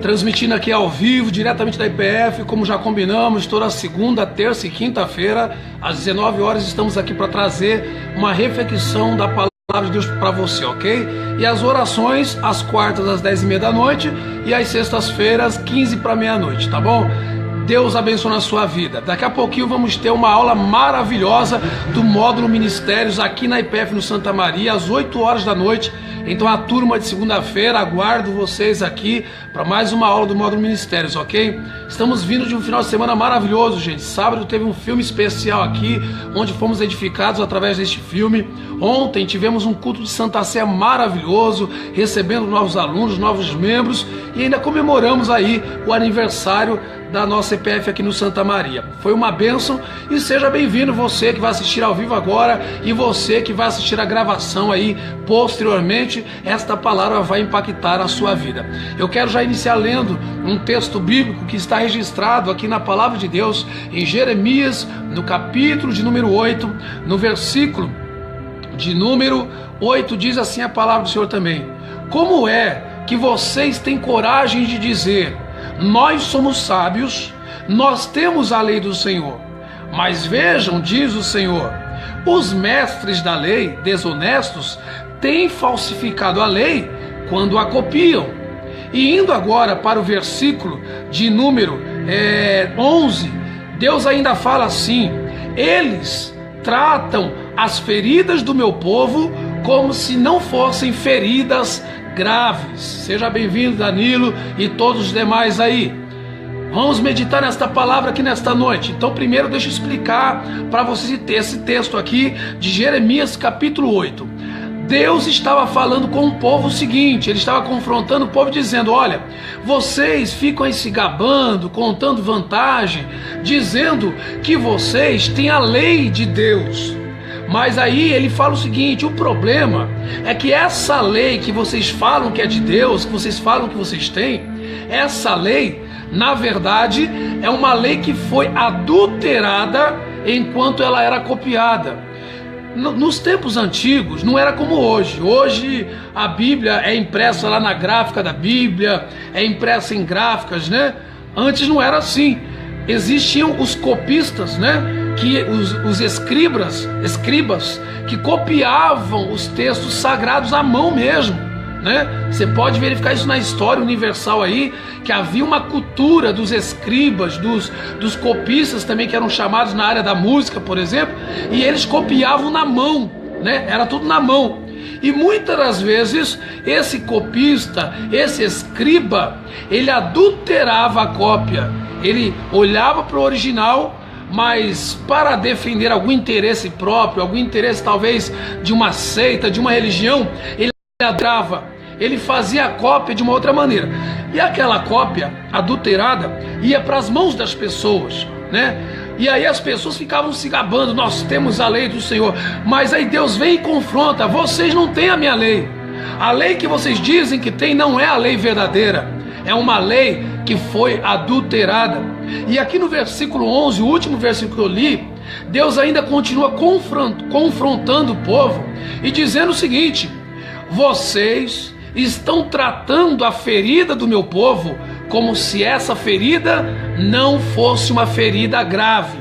Transmitindo aqui ao vivo, diretamente da IPF, como já combinamos, toda segunda, terça e quinta-feira, às 19 horas, estamos aqui para trazer uma reflexão da palavra de Deus para você, ok? E as orações, às quartas, às 10h30 da noite, e às sextas-feiras, 15 para meia-noite, tá bom? Deus abençoe na sua vida. Daqui a pouquinho vamos ter uma aula maravilhosa do módulo Ministérios aqui na IPF no Santa Maria, às 8 horas da noite. Então a turma de segunda-feira, aguardo vocês aqui para mais uma aula do módulo Ministérios, ok? Estamos vindo de um final de semana maravilhoso, gente. Sábado teve um filme especial aqui, onde fomos edificados através deste filme. Ontem tivemos um culto de Santa Sé maravilhoso, recebendo novos alunos, novos membros, e ainda comemoramos aí o aniversário da nossa IPF aqui no Santa Maria. Foi uma bênção e seja bem-vindo você que vai assistir ao vivo agora e você que vai assistir a gravação aí posteriormente. Esta palavra vai impactar a sua vida. Eu quero já iniciar lendo um texto bíblico que está registrado aqui na palavra de Deus em Jeremias, no capítulo de número 8, no versículo de número 8, diz assim a palavra do Senhor também: como é que vocês têm coragem de dizer: nós somos sábios, nós temos a lei do Senhor? Mas vejam, diz o Senhor, os mestres da lei, desonestos, têm falsificado a lei quando a copiam. E indo agora para o versículo de número 11, Deus ainda fala assim: eles tratam as feridas do meu povo como se não fossem feridas graves. Seja bem-vindo, Danilo, e todos os demais aí. Vamos meditar nesta palavra aqui nesta noite. Então primeiro deixa eu explicar para vocês esse texto aqui de Jeremias capítulo 8. Deus estava falando com o povo o seguinte, ele estava confrontando o povo dizendo: olha, vocês ficam aí se gabando, contando vantagem, dizendo que vocês têm a lei de Deus. Mas aí ele fala o seguinte: o problema é que essa lei que vocês falam que é de Deus, que vocês falam que vocês têm, essa lei, na verdade, é uma lei que foi adulterada enquanto ela era copiada. Nos tempos antigos não era como hoje. Hoje a Bíblia é impressa lá na gráfica da Bíblia, é impressa em gráficas, né? Antes não era assim. Existiam os copistas, né? Que os escribas que copiavam os textos sagrados à mão mesmo, né? Você pode verificar isso na história universal aí, que havia uma cultura dos escribas, dos copistas também, que eram chamados na área da música, por exemplo, e eles copiavam na mão, né? Era tudo na mão. E muitas das vezes esse copista, esse escriba, ele adulterava a cópia. Ele olhava para o original, mas para defender algum interesse próprio, algum interesse talvez de uma seita, de uma religião, ele adulterava. Ele fazia a cópia de uma outra maneira. E aquela cópia adulterada ia para as mãos das pessoas, né? E aí as pessoas ficavam se gabando: nós temos a lei do Senhor. Mas aí Deus vem e confronta: vocês não têm a minha lei. A lei que vocês dizem que tem não é a lei verdadeira. É uma lei que foi adulterada. E aqui no versículo 11, o último versículo que eu li, Deus ainda continua confrontando o povo e dizendo o seguinte: vocês estão tratando a ferida do meu povo como se essa ferida não fosse uma ferida grave.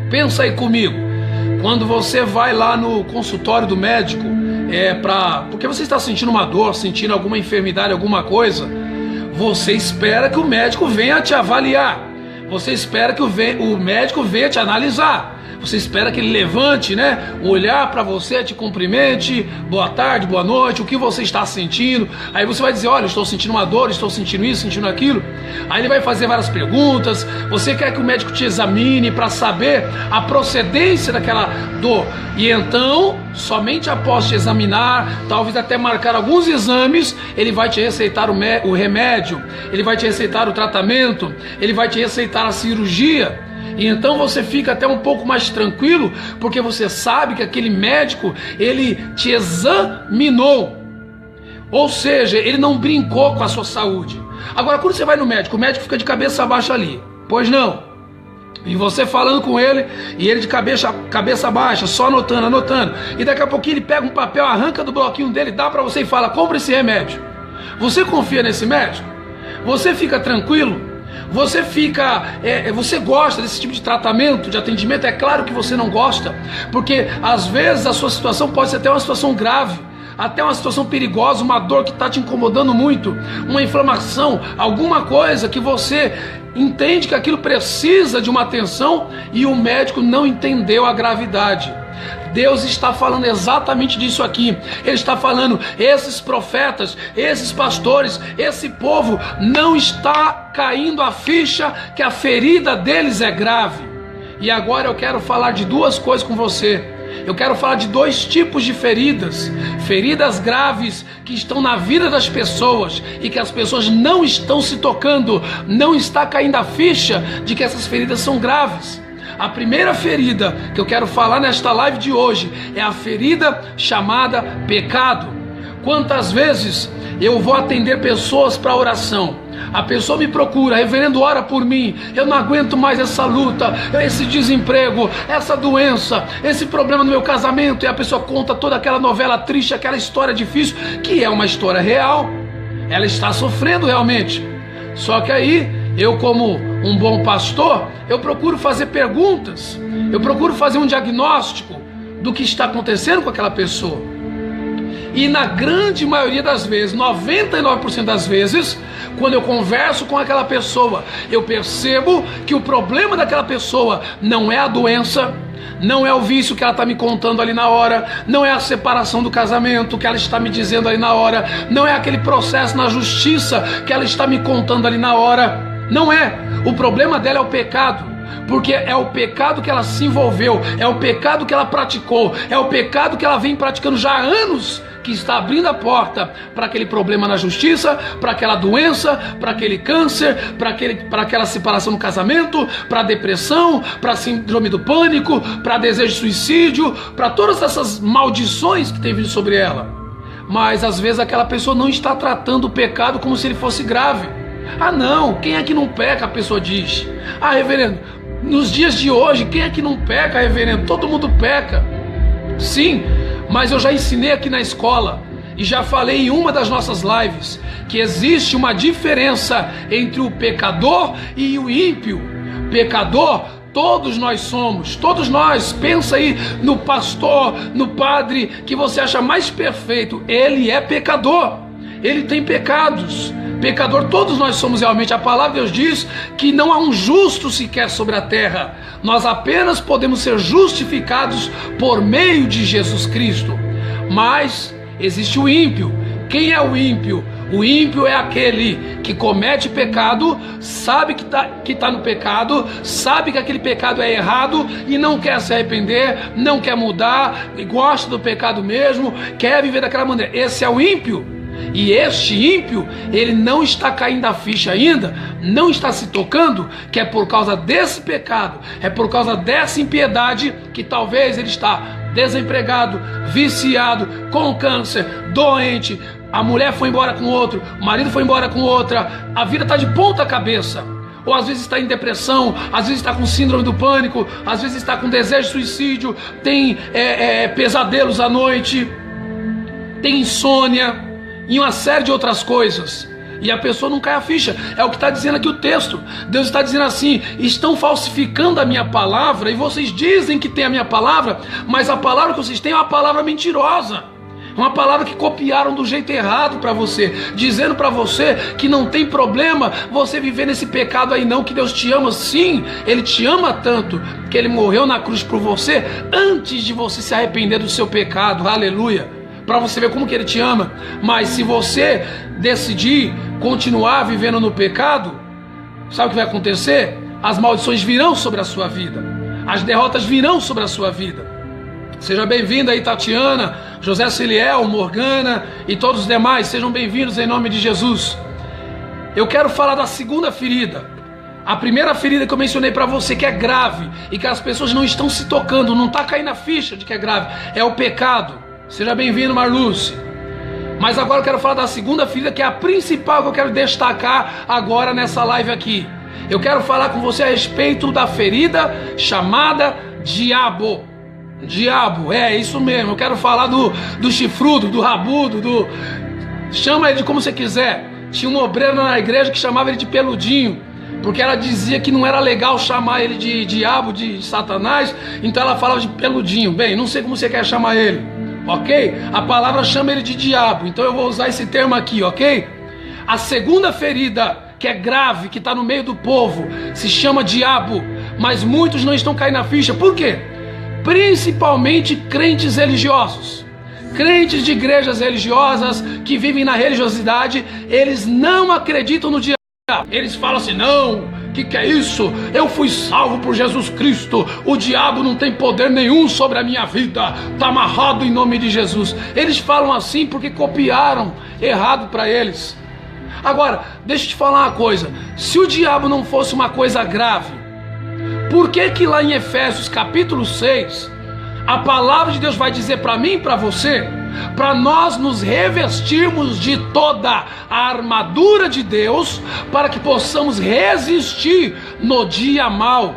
Pensa aí comigo, quando você vai lá no consultório do médico, porque você está sentindo uma dor, sentindo alguma enfermidade, alguma coisa, você espera que o médico venha te avaliar, você espera que o médico venha te analisar. Você espera que ele levante, né, olhar para você, te cumprimente: boa tarde, boa noite, o que você está sentindo? Aí você vai dizer: olha, estou sentindo uma dor, estou sentindo isso, sentindo aquilo. Aí ele vai fazer várias perguntas. Você quer que o médico te examine para saber a procedência daquela dor. E então, somente após te examinar, talvez até marcar alguns exames, ele vai te receitar o remédio, ele vai te receitar o tratamento, ele vai te receitar a cirurgia. E então você fica até um pouco mais tranquilo, porque você sabe que aquele médico, ele te examinou. Ou seja, ele não brincou com a sua saúde. Agora, quando você vai no médico, o médico fica de cabeça baixa ali. Pois não. E você falando com ele, e ele de cabeça baixa, só anotando. E daqui a pouquinho ele pega um papel, arranca do bloquinho dele, dá para você e fala: compra esse remédio. Você confia nesse médico? Você fica tranquilo? Você gosta desse tipo de tratamento, de atendimento? É claro que você não gosta, porque às vezes a sua situação pode ser até uma situação grave, até uma situação perigosa, uma dor que está te incomodando muito, uma inflamação, alguma coisa que você entende que aquilo precisa de uma atenção e o médico não entendeu a gravidade. Deus está falando exatamente disso aqui. Ele está falando, esses profetas, esses pastores, esse povo não está caindo a ficha que a ferida deles é grave. E agora eu quero falar de duas coisas com você. Eu quero falar de dois tipos de feridas. Feridas graves que estão na vida das pessoas e que as pessoas não estão se tocando, não está caindo a ficha de que essas feridas são graves. A primeira ferida que eu quero falar nesta live de hoje é a ferida chamada pecado. Quantas vezes eu vou atender pessoas para oração, a pessoa me procura, reverendo, ora por mim, eu não aguento mais essa luta, esse desemprego, essa doença, esse problema no meu casamento, e a pessoa conta toda aquela novela triste, aquela história difícil, que é uma história real, ela está sofrendo realmente. Só que aí, eu como um bom pastor, eu procuro fazer perguntas, eu procuro fazer um diagnóstico do que está acontecendo com aquela pessoa. E na grande maioria das vezes, 99% das vezes, quando eu converso com aquela pessoa, eu percebo que o problema daquela pessoa não é a doença, não é o vício que ela está me contando ali na hora, não é a separação do casamento que ela está me dizendo ali na hora, não é aquele processo na justiça que ela está me contando ali na hora. Não é. O problema dela é o pecado, porque é o pecado que ela se envolveu, é o pecado que ela praticou, é o pecado que ela vem praticando já há anos, que está abrindo a porta para aquele problema na justiça, para aquela doença, para aquele câncer, para aquela separação no casamento, para a depressão, para a síndrome do pânico, para desejo de suicídio, para todas essas maldições que tem vindo sobre ela. Mas às vezes aquela pessoa não está tratando o pecado como se ele fosse grave. Ah não, quem é que não peca? A pessoa diz. Ah, reverendo, nos dias de hoje, quem é que não peca, reverendo? Todo mundo peca. Sim, mas eu já ensinei aqui na escola e já falei em uma das nossas lives que existe uma diferença entre o pecador e o ímpio. Pecador, todos nós somos, todos nós. Pensa aí no pastor, no padre que você acha mais perfeito. Ele é pecador, ele tem pecados. Pecador, todos nós somos realmente. A palavra de Deus diz que não há um justo sequer sobre a terra. Nós apenas podemos ser justificados por meio de Jesus Cristo. Mas existe o ímpio. Quem é o ímpio? O ímpio é aquele que comete pecado, sabe que está no pecado, sabe que aquele pecado é errado e não quer se arrepender, não quer mudar, e gosta do pecado mesmo, quer viver daquela maneira. Esse é o ímpio. E este ímpio, ele não está caindo a ficha ainda, não está se tocando, que é por causa desse pecado, é por causa dessa impiedade que talvez ele está desempregado, viciado, com câncer, doente, a mulher foi embora com outro, o marido foi embora com outra, a vida está de ponta cabeça. Ou às vezes está em depressão, às vezes está com síndrome do pânico, às vezes está com desejo de suicídio, tem pesadelos à noite, tem insônia e uma série de outras coisas, e a pessoa não cai a ficha. É o que está dizendo aqui o texto. Deus está dizendo assim: estão falsificando a minha palavra, e vocês dizem que tem a minha palavra, mas a palavra que vocês têm é uma palavra mentirosa, uma palavra que copiaram do jeito errado para você, dizendo para você que não tem problema você viver nesse pecado aí não, que Deus te ama. Sim, Ele te ama tanto que Ele morreu na cruz por você antes de você se arrepender do seu pecado. Aleluia! Para você ver como que Ele te ama. Mas se você decidir continuar vivendo no pecado, sabe o que vai acontecer? As maldições virão sobre a sua vida, as derrotas virão sobre a sua vida. Seja bem-vinda aí, Tatiana, José Ciliel, Morgana e todos os demais. Sejam bem-vindos em nome de Jesus. Eu quero falar da segunda ferida. A primeira ferida que eu mencionei para você, que é grave e que as pessoas não estão se tocando, não está caindo a ficha de que é grave, é o pecado. Seja bem-vindo, Marluce. Mas agora eu quero falar da segunda ferida, que é a principal que eu quero destacar agora nessa live aqui. Eu quero falar com você a respeito da ferida chamada diabo. Diabo, é isso mesmo. Eu quero falar do chifrudo, do rabudo, chama ele de como você quiser. Tinha uma obreira na igreja que chamava ele de peludinho, porque ela dizia que não era legal chamar ele de diabo, de Satanás, então ela falava de peludinho. Bem, não sei como você quer chamar ele, ok? A palavra chama ele de diabo, então eu vou usar esse termo aqui, ok? A segunda ferida, que é grave, que está no meio do povo, se chama diabo, mas muitos não estão caindo na ficha. Por quê? Principalmente crentes religiosos, crentes de igrejas religiosas que vivem na religiosidade, eles não acreditam no diabo. Eles falam assim: não, que é isso? Eu fui salvo por Jesus Cristo, o diabo não tem poder nenhum sobre a minha vida, está amarrado em nome de Jesus. Eles falam assim porque copiaram errado para eles. Agora, deixa eu te falar uma coisa: se o diabo não fosse uma coisa grave, por que lá em Efésios capítulo 6, a palavra de Deus vai dizer para mim e para você, para nós nos revestirmos de toda a armadura de Deus, para que possamos resistir no dia mau?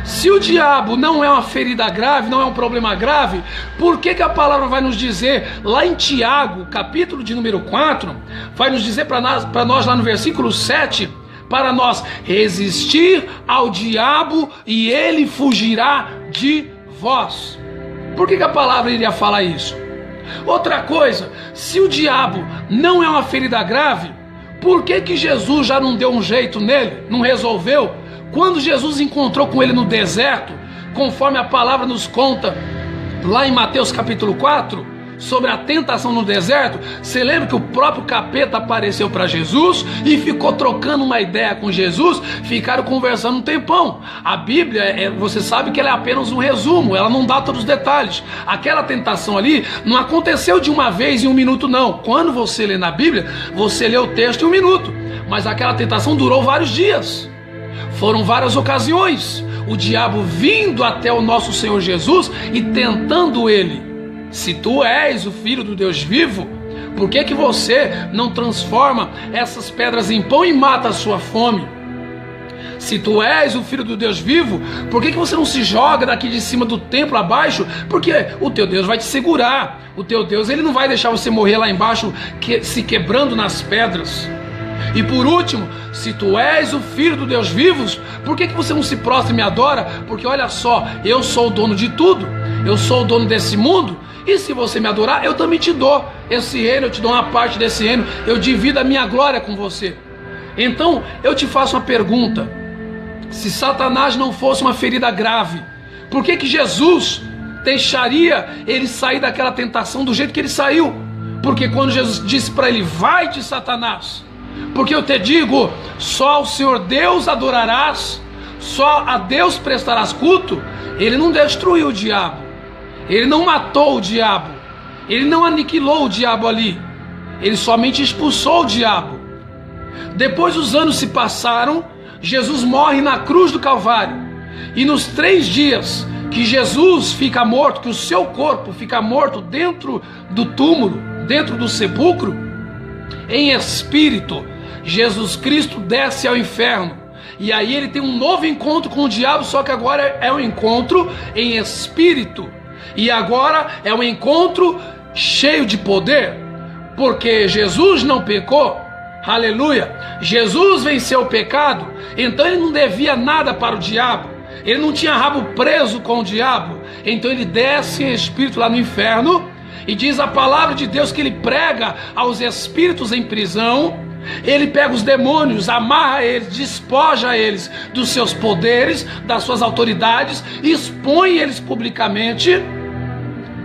Se o diabo não é uma ferida grave, não é um problema grave, por que a palavra vai nos dizer lá em Tiago, capítulo de número 4, vai nos dizer para nós lá no versículo 7, para nós resistir ao diabo e ele fugirá de vós? Por que a palavra iria falar isso? Outra coisa, se o diabo não é uma ferida grave, por que Jesus já não deu um jeito nele, não resolveu? Quando Jesus encontrou com ele no deserto, conforme a palavra nos conta lá em Mateus capítulo 4, sobre a tentação no deserto, você lembra que o próprio capeta apareceu para Jesus e ficou trocando uma ideia com Jesus, ficaram conversando um tempão. A Bíblia, você sabe que ela é apenas um resumo, ela não dá todos os detalhes. Aquela tentação ali não aconteceu de uma vez em um minuto, não. Quando você lê na Bíblia, você lê o texto em um minuto, mas aquela tentação durou vários dias, foram várias ocasiões, o diabo vindo até o nosso Senhor Jesus e tentando ele: se tu és o Filho do Deus vivo, por que você não transforma essas pedras em pão e mata a sua fome? Se tu és o Filho do Deus vivo, por que você não se joga daqui de cima do templo abaixo? Porque o teu Deus vai te segurar. O teu Deus, ele não vai deixar você morrer lá embaixo se quebrando nas pedras. E por último, se tu és o Filho do Deus vivo, por que você não se prostra e me adora? Porque olha só, eu sou o dono de tudo, eu sou o dono desse mundo, e se você me adorar, eu também te dou esse reino, eu te dou uma parte desse reino, eu divido a minha glória com você. Então eu te faço uma pergunta: se Satanás não fosse uma ferida grave, por que Jesus deixaria ele sair daquela tentação do jeito que ele saiu? Porque quando Jesus disse para ele: vai-te, Satanás, porque eu te digo, só ao Senhor Deus adorarás, só a Deus prestarás culto, ele não destruiu o diabo, ele não matou o diabo, ele não aniquilou o diabo ali, ele somente expulsou o diabo. Depois os anos se passaram, Jesus morre na cruz do Calvário, e nos 3 dias que Jesus fica morto, que o seu corpo fica morto dentro do túmulo, dentro do sepulcro, em espírito, Jesus Cristo desce ao inferno, e aí ele tem um novo encontro com o diabo, só que agora é um encontro em espírito, e agora é um encontro cheio de poder, porque Jesus não pecou, aleluia, Jesus venceu o pecado, então ele não devia nada para o diabo, ele não tinha rabo preso com o diabo, então ele desce em espírito lá no inferno, e diz a palavra de Deus que ele prega aos espíritos em prisão, ele pega os demônios, amarra eles, despoja eles dos seus poderes, das suas autoridades, expõe eles publicamente,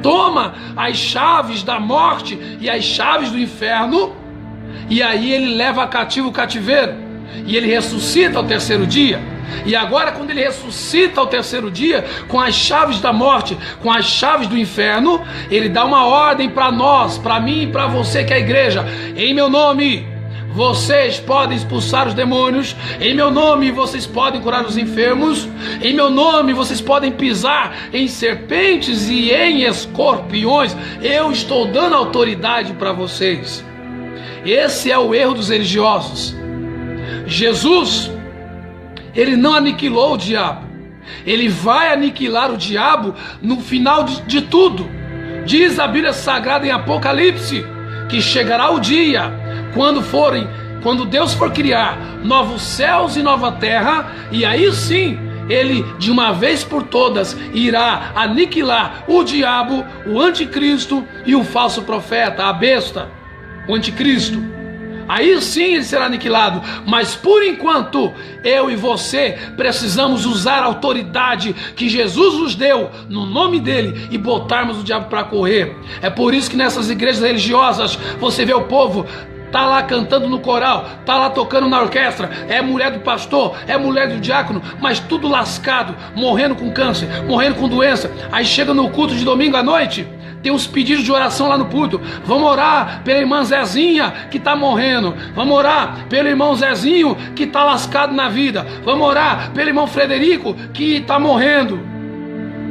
toma as chaves da morte e as chaves do inferno, e aí ele leva cativo o cativeiro, e ele ressuscita ao 3º dia. E agora, quando ele ressuscita ao 3º dia, com as chaves da morte, com as chaves do inferno, ele dá uma ordem para nós, para mim e para você que é a igreja: em meu nome vocês podem expulsar os demônios, em meu nome vocês podem curar os enfermos, em meu nome vocês podem pisar em serpentes e em escorpiões, eu estou dando autoridade para vocês. Esse é o erro dos religiosos. Jesus, ele não aniquilou o diabo, ele vai aniquilar o diabo no final de tudo. Diz a Bíblia Sagrada em Apocalipse que chegará o dia quando Deus for criar novos céus e nova terra, e aí sim ele de uma vez por todas irá aniquilar o diabo, o anticristo e o falso profeta, a besta, o anticristo. Aí sim ele será aniquilado. Mas por enquanto, eu e você precisamos usar a autoridade que Jesus nos deu no nome dele e botarmos o diabo para correr. É por isso que nessas igrejas religiosas você vê o povo tá lá cantando no coral, tá lá tocando na orquestra, é mulher do pastor, é mulher do diácono, mas tudo lascado, morrendo com câncer, morrendo com doença. Aí chega no culto de domingo à noite, tem uns pedidos de oração lá no púlpito. Vamos orar pela irmã Zezinha que está morrendo. Vamos orar pelo irmão Zezinho que está lascado na vida. Vamos orar pelo irmão Frederico que está morrendo.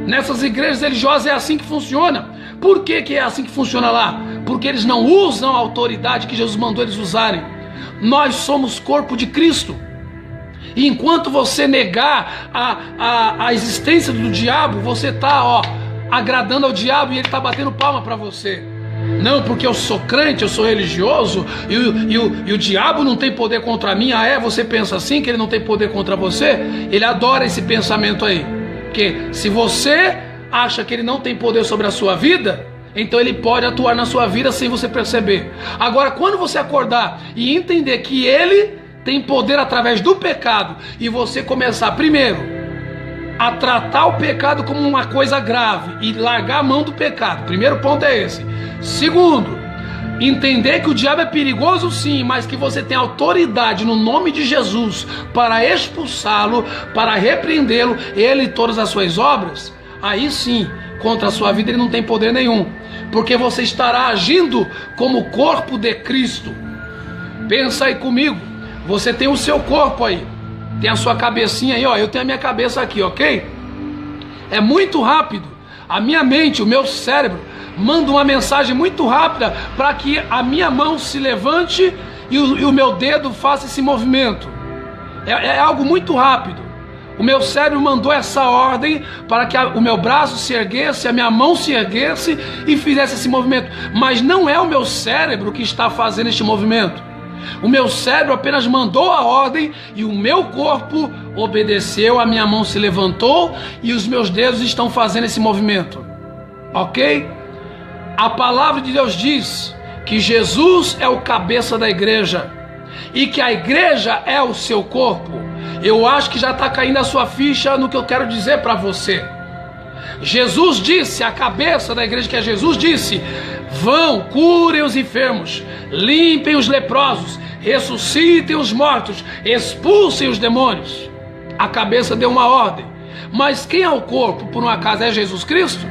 Nessas igrejas religiosas é assim que funciona. Por que é assim que funciona lá? Porque eles não usam a autoridade que Jesus mandou eles usarem. Nós somos corpo de Cristo. E enquanto você negar a existência do diabo, você está agradando ao diabo e ele está batendo palma para você. Não, porque eu sou crente, eu sou religioso e o diabo não tem poder contra mim. Você pensa assim, que ele não tem poder contra você? Ele adora esse pensamento aí. Porque se você acha que ele não tem poder sobre a sua vida, então ele pode atuar na sua vida sem você perceber. Agora, quando você acordar e entender que ele tem poder através do pecado, e você começar primeiro a tratar o pecado como uma coisa grave e largar a mão do pecado, primeiro ponto é esse. Segundo, entender que o diabo é perigoso sim, mas que você tem autoridade no nome de Jesus para expulsá-lo, para repreendê-lo, ele e todas as suas obras. Aí sim, contra a sua vida ele não tem poder nenhum, porque você estará agindo como corpo de Cristo. Pensa aí comigo, você tem o seu corpo aí, tem a sua cabecinha aí, eu tenho a minha cabeça aqui, ok? É muito rápido, a minha mente, o meu cérebro manda uma mensagem muito rápida para que a minha mão se levante e o meu dedo faça esse movimento. É algo muito rápido. O meu cérebro mandou essa ordem para que o meu braço se erguesse, a minha mão se erguesse e fizesse esse movimento. Mas não é o meu cérebro que está fazendo este movimento. O meu cérebro apenas mandou a ordem e o meu corpo obedeceu, a minha mão se levantou e os meus dedos estão fazendo esse movimento. Ok? A palavra de Deus diz que Jesus é o cabeça da igreja e que a igreja é o seu corpo. Eu acho que já está caindo a sua ficha no que eu quero dizer para você. Jesus disse, a cabeça da igreja que é Jesus disse: vão, curem os enfermos, limpem os leprosos, ressuscitem os mortos, expulsem os demônios. A cabeça deu uma ordem. Mas quem é o corpo, por um acaso, é Jesus Cristo?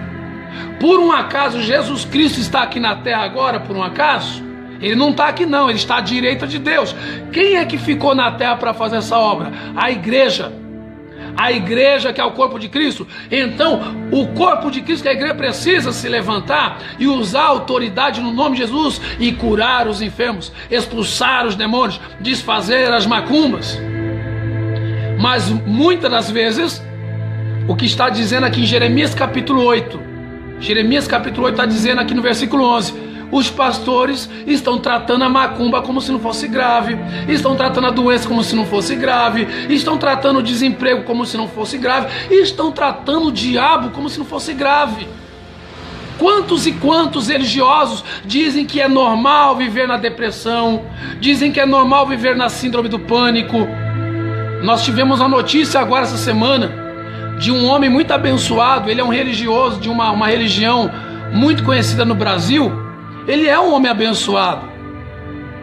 Por um acaso Jesus Cristo está aqui na terra agora, por um acaso? Ele não está aqui não, ele está à direita de Deus. Quem é que ficou na terra para fazer essa obra? A igreja. A igreja que é o corpo de Cristo. Então o corpo de Cristo, que a igreja precisa se levantar e usar a autoridade no nome de Jesus e curar os enfermos, expulsar os demônios, desfazer as macumbas. Mas muitas das vezes, o que está dizendo aqui em Jeremias capítulo 8, Jeremias capítulo 8 está dizendo aqui no versículo 11: os pastores estão tratando a macumba como se não fosse grave, estão tratando a doença como se não fosse grave, estão tratando o desemprego como se não fosse grave, estão tratando o diabo como se não fosse grave. Quantos e quantos religiosos dizem que é normal viver na depressão, dizem que é normal viver na síndrome do pânico. Nós tivemos a notícia agora essa semana de um homem muito abençoado, ele é um religioso de uma religião muito conhecida no Brasil. Ele é um homem abençoado.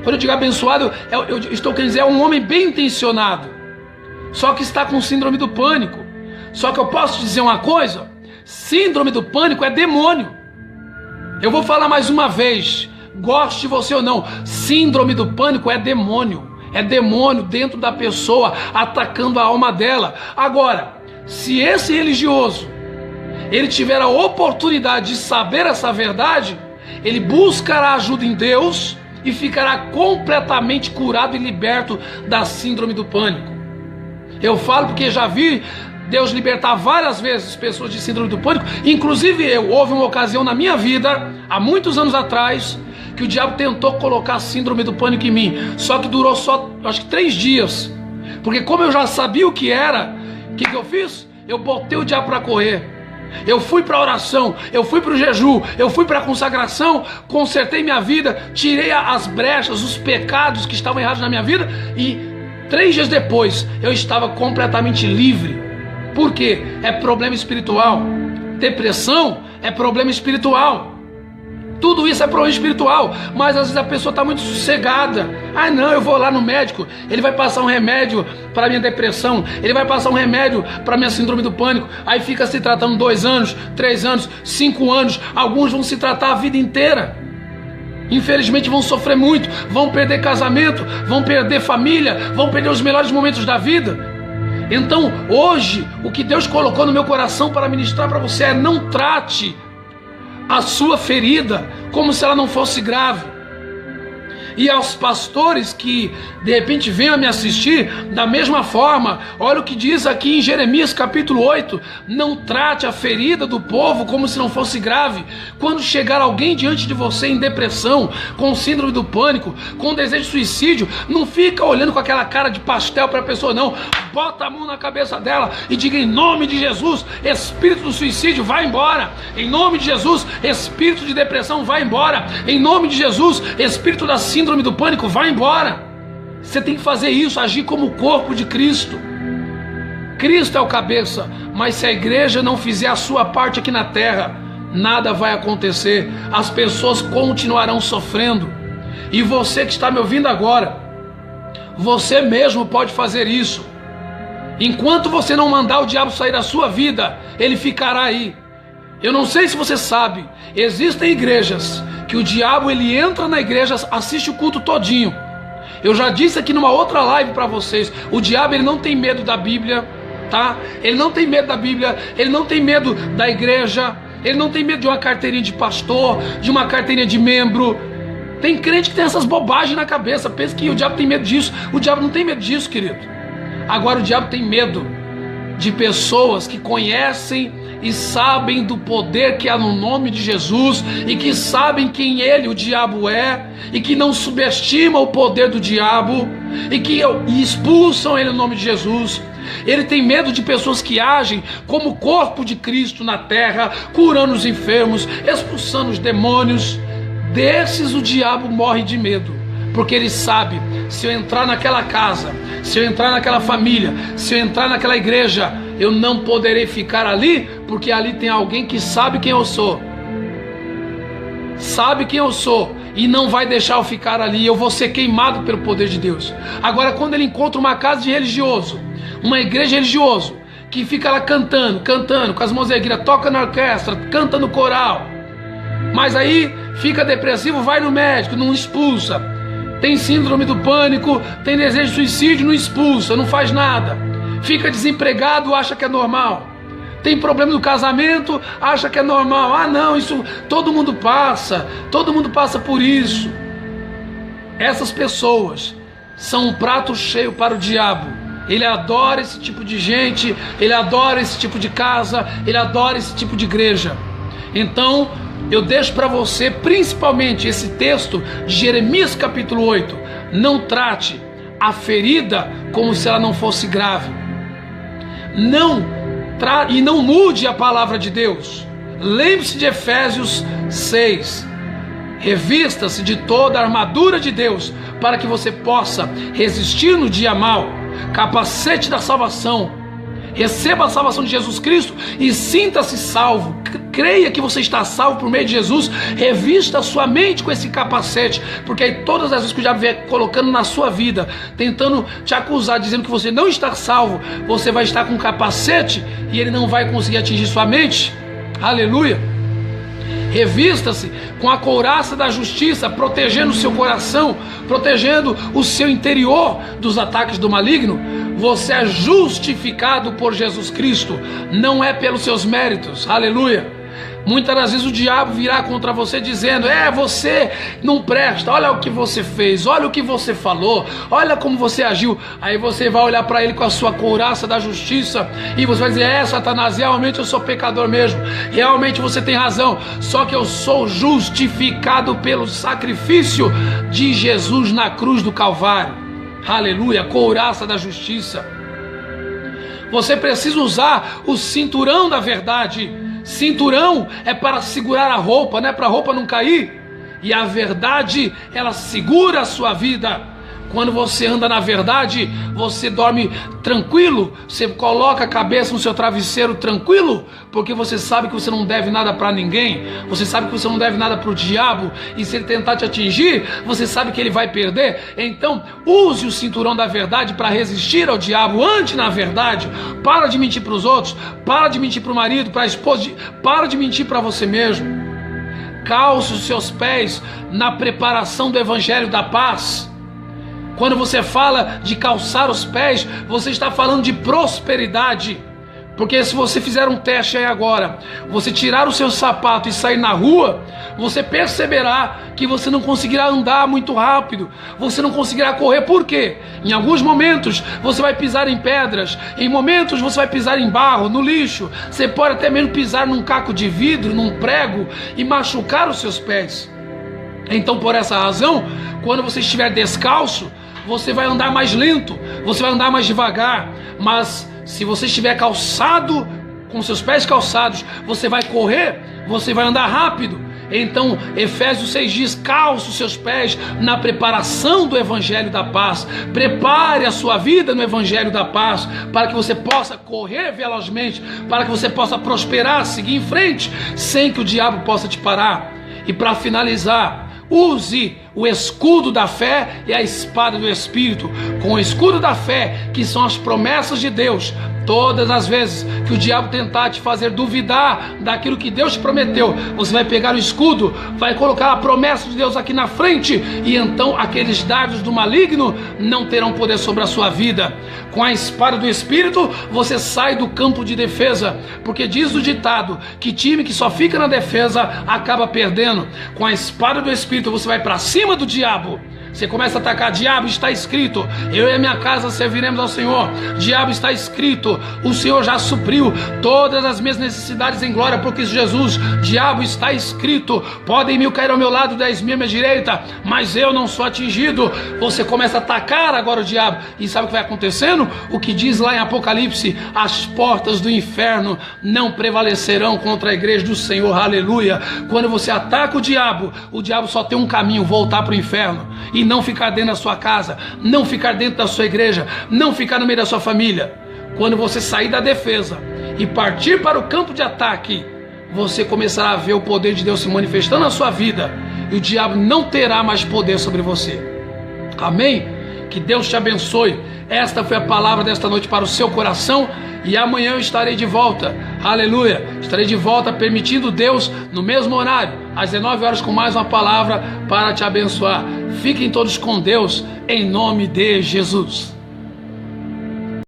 Quando eu digo abençoado, eu estou querendo dizer, é um homem bem intencionado, só que está com síndrome do pânico. Só que eu posso dizer uma coisa: síndrome do pânico é demônio. Eu vou falar mais uma vez, goste você ou não, síndrome do pânico é demônio. É demônio dentro da pessoa, atacando a alma dela. Agora, se esse religioso ele tiver a oportunidade de saber essa verdade, ele buscará ajuda em Deus e ficará completamente curado e liberto da síndrome do pânico. Eu falo porque já vi Deus libertar várias vezes pessoas de síndrome do pânico, inclusive eu. Houve uma ocasião na minha vida, há muitos anos atrás, que o diabo tentou colocar a síndrome do pânico em mim, só que durou só, acho que 3 dias, porque como eu já sabia o que era, o que eu fiz? Eu botei o diabo para correr. Eu fui para a oração, eu fui para o jejum, eu fui para a consagração, consertei minha vida, tirei as brechas, os pecados que estavam errados na minha vida, e 3 dias depois eu estava completamente livre. Por quê? É problema espiritual. Depressão é problema espiritual. Tudo isso é problema espiritual, mas às vezes a pessoa está muito sossegada. Ah não, eu vou lá no médico, ele vai passar um remédio para minha depressão, ele vai passar um remédio para minha síndrome do pânico. Aí fica se tratando 2 anos, 3 anos, 5 anos. Alguns vão se tratar a vida inteira. Infelizmente vão sofrer muito, vão perder casamento, vão perder família, vão perder os melhores momentos da vida. Então hoje o que Deus colocou no meu coração para ministrar para você é: não trate a sua ferida como se ela não fosse grave. E aos pastores que de repente venham a me assistir, da mesma forma, olha o que diz aqui em Jeremias capítulo 8: não trate a ferida do povo como se não fosse grave. Quando chegar alguém diante de você em depressão, com síndrome do pânico, com desejo de suicídio, não fica olhando com aquela cara de pastel para a pessoa, não. Bota a mão na cabeça dela e diga: em nome de Jesus, espírito do suicídio, vai embora. Em nome de Jesus, espírito de depressão, vai embora. Em nome de Jesus, espírito da síndrome do pânico, vai embora. Você tem que fazer isso, agir como o corpo de Cristo. Cristo é o cabeça, mas se a igreja não fizer a sua parte aqui na terra, nada vai acontecer. As pessoas continuarão sofrendo. E você que está me ouvindo agora, você mesmo pode fazer isso. Enquanto você não mandar o diabo sair da sua vida, ele ficará aí. Eu não sei se você sabe, existem igrejas que o diabo ele entra na igreja, assiste o culto todinho. Eu já disse aqui numa outra live para vocês, o diabo ele não tem medo da Bíblia, tá? Ele não tem medo da Bíblia, ele não tem medo da igreja, ele não tem medo de uma carteirinha de pastor, de uma carteirinha de membro. Tem crente que tem essas bobagens na cabeça, pensa que o diabo tem medo disso. O diabo não tem medo disso, querido. Agora o diabo tem medo de pessoas que conhecem e sabem do poder que há no nome de Jesus, e que sabem quem ele, o diabo, é, e que não subestimam o poder do diabo, e que expulsam ele no nome de Jesus. Ele tem medo de pessoas que agem como o corpo de Cristo na terra, curando os enfermos, expulsando os demônios. Desses o diabo morre de medo, porque ele sabe: se eu entrar naquela casa, se eu entrar naquela família, se eu entrar naquela igreja, eu não poderei ficar ali, porque ali tem alguém que sabe quem eu sou. Sabe quem eu sou e não vai deixar eu ficar ali. Eu vou ser queimado pelo poder de Deus. Agora, quando ele encontra uma casa de religioso, uma igreja religiosa, que fica lá cantando, com as mãos erguidas, toca na orquestra, canta no coral, mas aí fica depressivo, vai no médico, não expulsa. Tem síndrome do pânico, tem desejo de suicídio, não expulsa, não faz nada. Fica desempregado, acha que é normal. Tem problema no casamento, acha que é normal. Ah não, isso todo mundo passa por isso. Essas pessoas são um prato cheio para o diabo. Ele adora esse tipo de gente, ele adora esse tipo de casa, ele adora esse tipo de igreja. Então eu deixo para você principalmente esse texto de Jeremias capítulo 8. Não trate a ferida como se ela não fosse grave. E não mude a palavra de Deus. Lembre-se de Efésios 6. Revista-se de toda a armadura de Deus, para que você possa resistir no dia mau. Capacete da salvação. Receba a salvação de Jesus Cristo e sinta-se salvo. Creia que você está salvo por meio de Jesus. Revista a sua mente com esse capacete, porque aí todas as vezes que o diabo vier colocando na sua vida, tentando te acusar, dizendo que você não está salvo, você vai estar com um capacete e ele não vai conseguir atingir sua mente. Aleluia. Revista-se com a couraça da justiça, protegendo o seu coração, protegendo o seu interior dos ataques do maligno. Você é justificado por Jesus Cristo, não é pelos seus méritos. Aleluia. Muitas das vezes o diabo virá contra você dizendo: você não presta, olha o que você fez, olha o que você falou, olha como você agiu. Aí você vai olhar para ele com a sua couraça da justiça e você vai dizer: Satanás, realmente eu sou pecador mesmo, realmente você tem razão, só que eu sou justificado pelo sacrifício de Jesus na cruz do Calvário. Aleluia, couraça da justiça. Você precisa usar o cinturão da verdade. Cinturão é para segurar a roupa, não é para a roupa não cair. E a verdade, ela segura a sua vida. Quando você anda na verdade, você dorme tranquilo, você coloca a cabeça no seu travesseiro tranquilo, porque você sabe que você não deve nada para ninguém, você sabe que você não deve nada para o diabo, e se ele tentar te atingir, você sabe que ele vai perder. Então use o cinturão da verdade para resistir ao diabo. Ande na verdade, para de mentir para os outros, para de mentir para o marido, para a esposa, para de mentir para você mesmo. Calce os seus pés na preparação do evangelho da paz. Quando você fala de calçar os pés, você está falando de prosperidade. Porque se você fizer um teste aí agora, você tirar o seu sapato e sair na rua, você perceberá que você não conseguirá andar muito rápido, você não conseguirá correr. Por quê? Em alguns momentos você vai pisar em pedras, em momentos você vai pisar em barro, no lixo, você pode até mesmo pisar num caco de vidro, num prego e machucar os seus pés. Então, por essa razão, quando você estiver descalço, você vai andar mais lento, você vai andar mais devagar. Mas se você estiver calçado, com seus pés calçados, você vai correr, você vai andar rápido. Então Efésios 6 diz: calce os seus pés na preparação do evangelho da paz. Prepare a sua vida no evangelho da paz, para que você possa correr velozmente, para que você possa prosperar, seguir em frente, sem que o diabo possa te parar. E para finalizar, use o escudo da fé e a espada do Espírito. Com o escudo da fé, que são as promessas de Deus, todas as vezes que o diabo tentar te fazer duvidar daquilo que Deus te prometeu, você vai pegar o escudo, vai colocar a promessa de Deus aqui na frente, e então aqueles dardos do maligno não terão poder sobre a sua vida. Com a espada do Espírito, você sai do campo de defesa, porque diz o ditado que time que só fica na defesa acaba perdendo. Com a espada do Espírito, você vai para cima do diabo. Você começa a atacar: diabo, está escrito, eu e a minha casa serviremos ao Senhor. Diabo, está escrito, o Senhor já supriu todas as minhas necessidades em glória por Cristo Jesus. Diabo, está escrito, podem 1000 cair ao meu lado, 10.000 à minha direita, mas eu não sou atingido. Você começa a atacar agora o diabo, e sabe o que vai acontecendo? O que diz lá em Apocalipse: as portas do inferno não prevalecerão contra a igreja do Senhor. Aleluia. Quando você ataca o diabo só tem um caminho: voltar para o inferno. E não ficar dentro da sua casa, não ficar dentro da sua igreja, não ficar no meio da sua família. Quando você sair da defesa e partir para o campo de ataque, você começará a ver o poder de Deus se manifestando na sua vida, e o diabo não terá mais poder sobre você. Amém? Que Deus te abençoe. Esta foi a palavra desta noite para o seu coração, e amanhã eu estarei de volta. Aleluia. Estarei de volta, permitindo Deus, no mesmo horário, às 19 horas, com mais uma palavra para te abençoar. Fiquem todos com Deus, em nome de Jesus.